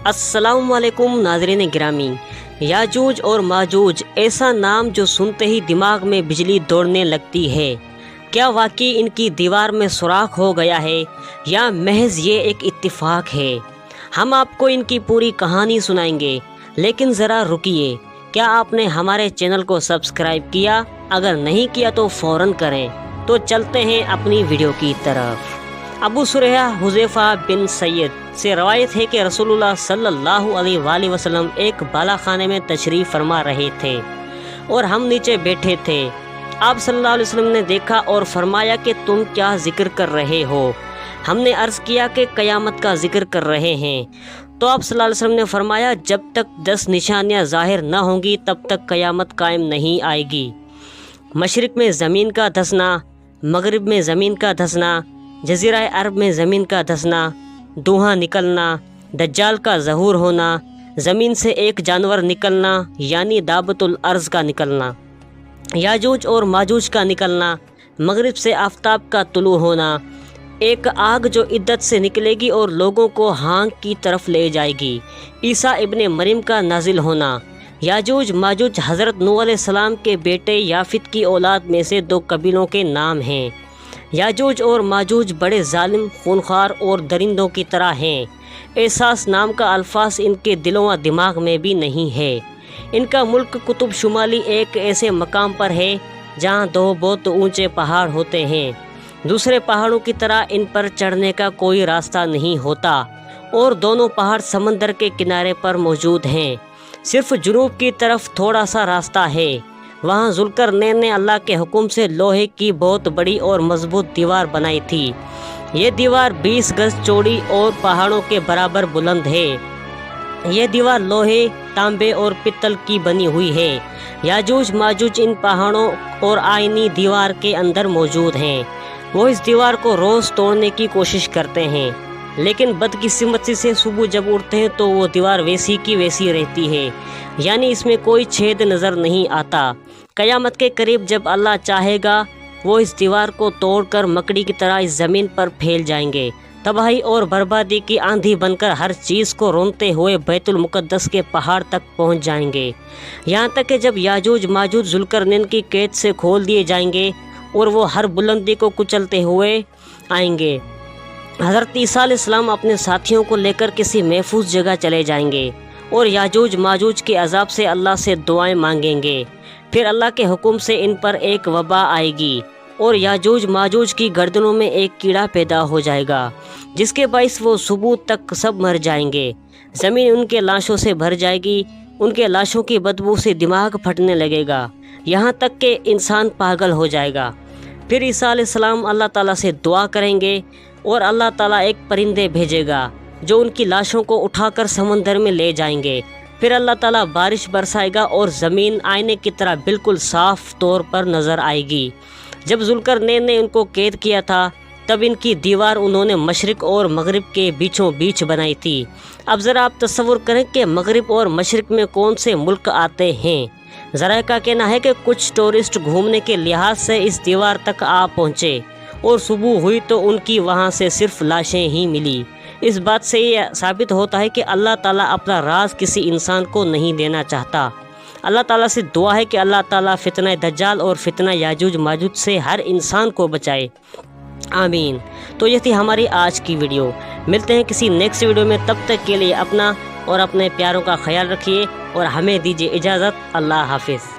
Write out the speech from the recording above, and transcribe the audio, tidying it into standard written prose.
السلام علیکم ناظرین گرامی۔ یاجوج اور ماجوج ایسا نام جو سنتے ہی دماغ میں بجلی دوڑنے لگتی ہے۔ کیا واقعی ان کی دیوار میں سوراخ ہو گیا ہے یا محض یہ ایک اتفاق ہے؟ ہم آپ کو ان کی پوری کہانی سنائیں گے، لیکن ذرا رکیے، کیا آپ نے ہمارے چینل کو سبسکرائب کیا؟ اگر نہیں کیا تو فوراً کریں۔ تو چلتے ہیں اپنی ویڈیو کی طرف۔ ابو سریحہ حذیفہ بن سید سے روایت ہے کہ رسول اللہ صلی اللہ علیہ وآلہ وسلم ایک بالا خانے میں تشریف فرما رہے تھے اور ہم نیچے بیٹھے تھے۔ آپ صلی اللہ علیہ وسلم نے دیکھا اور فرمایا کہ تم کیا ذکر کر رہے ہو؟ ہم نے عرض کیا کہ قیامت کا ذکر کر رہے ہیں۔ تو آپ صلی اللہ علیہ وسلم نے فرمایا، جب تک 10 نشانیاں ظاہر نہ ہوں گی تب تک قیامت قائم نہیں آئے گی۔ مشرق میں زمین کا دھسنا، مغرب میں زمین کا دھسنا، جزیرہ عرب میں زمین کا دھسنا، دھواں نکلنا، دجال کا ظہور ہونا، زمین سے ایک جانور نکلنا یعنی دابۃ الارض کا نکلنا، یاجوج اور ماجوج کا نکلنا، مغرب سے آفتاب کا طلوع ہونا، ایک آگ جو عدت سے نکلے گی اور لوگوں کو ہانک کی طرف لے جائے گی، عیسیٰ ابن مریم کا نازل ہونا۔ یاجوج ماجوج حضرت نوح علیہ السلام کے بیٹے یافت کی اولاد میں سے 2 قبیلوں کے نام ہیں۔ یاجوج اور ماجوج بڑے ظالم، خونخوار اور درندوں کی طرح ہیں۔ احساس نام کا الفاظ ان کے دلوں و دماغ میں بھی نہیں ہے۔ ان کا ملک قطب شمالی ایک ایسے مقام پر ہے جہاں 2 بہت اونچے پہاڑ ہوتے ہیں۔ دوسرے پہاڑوں کی طرح ان پر چڑھنے کا کوئی راستہ نہیں ہوتا اور دونوں پہاڑ سمندر کے کنارے پر موجود ہیں۔ صرف جنوب کی طرف تھوڑا سا راستہ ہے۔ وہاں ذوالقرنین نے اللہ کے حکم سے لوہے کی بہت بڑی اور مضبوط دیوار بنائی تھی۔ یہ دیوار 20 گز چوڑی اور پہاڑوں کے برابر بلند ہے۔ یہ دیوار لوہے، تانبے اور پتل کی بنی ہوئی ہے۔ یاجوج ماجوج ان پہاڑوں اور آئینی دیوار کے اندر موجود ہیں۔ وہ اس دیوار کو روز توڑنے کی کوشش کرتے ہیں، لیکن بدقسمتی سے صبح جب اٹھتے ہیں تو وہ دیوار ویسی کی ویسی رہتی ہے، یعنی اس میں کوئی چھید نظر نہیں آتا۔ قیامت کے قریب جب اللہ چاہے گا وہ اس دیوار کو توڑ کر مکڑی کی طرح اس زمین پر پھیل جائیں گے۔ تباہی اور بربادی کی آندھی بن کر ہر چیز کو رونتے ہوئے بیت المقدس کے پہاڑ تک پہنچ جائیں گے، یہاں تک کہ جب یاجوج ماجوج ذوالقرنین کی قید سے کھول دیے جائیں گے اور وہ ہر بلندی کو کچلتے ہوئے آئیں گے۔ حضرت عیسیٰ علیہ السلام اپنے ساتھیوں کو لے کر کسی محفوظ جگہ چلے جائیں گے اور یاجوج ماجوج کے عذاب سے اللہ سے دعائیں مانگیں گے۔ پھر اللہ کے حکم سے ان پر ایک وبا آئے گی اور یاجوج ماجوج کی گردنوں میں ایک کیڑا پیدا ہو جائے گا، جس کے باعث وہ صبح تک سب مر جائیں گے۔ زمین ان کے لاشوں سے بھر جائے گی، ان کے لاشوں کی بدبو سے دماغ پھٹنے لگے گا، یہاں تک کہ انسان پاگل ہو جائے گا۔ پھر عیسیٰ علیہ السلام اللہ تعالیٰ سے دعا کریں گے اور اللہ تعالیٰ ایک پرندے بھیجے گا جو ان کی لاشوں کو اٹھا کر سمندر میں لے جائیں گے۔ پھر اللہ تعالیٰ بارش برسائے گا اور زمین آئینے کی طرح بالکل صاف طور پر نظر آئے گی۔ جب ذوالقرنین نے ان کو قید کیا تھا تب ان کی دیوار انہوں نے مشرق اور مغرب کے بیچوں بیچ بنائی تھی۔ اب ذرا آپ تصور کریں کہ مغرب اور مشرق میں کون سے ملک آتے ہیں۔ ذرائع کا کہنا ہے کہ کچھ ٹورسٹ گھومنے کے لحاظ سے اس دیوار تک آ پہنچے اور صبح ہوئی تو ان کی وہاں سے صرف لاشیں ہی ملی۔ اس بات سے یہ ثابت ہوتا ہے کہ اللہ تعالیٰ اپنا راز کسی انسان کو نہیں دینا چاہتا۔ اللہ تعالیٰ سے دعا ہے کہ اللہ تعالیٰ فتنہ دجال اور فتنہ یاجوج ماجوج سے ہر انسان کو بچائے، آمین۔ تو یہ تھی ہماری آج کی ویڈیو۔ ملتے ہیں کسی نیکسٹ ویڈیو میں، تب تک کے لیے اپنا اور اپنے پیاروں کا خیال رکھیے اور ہمیں دیجیے اجازت۔ اللہ حافظ۔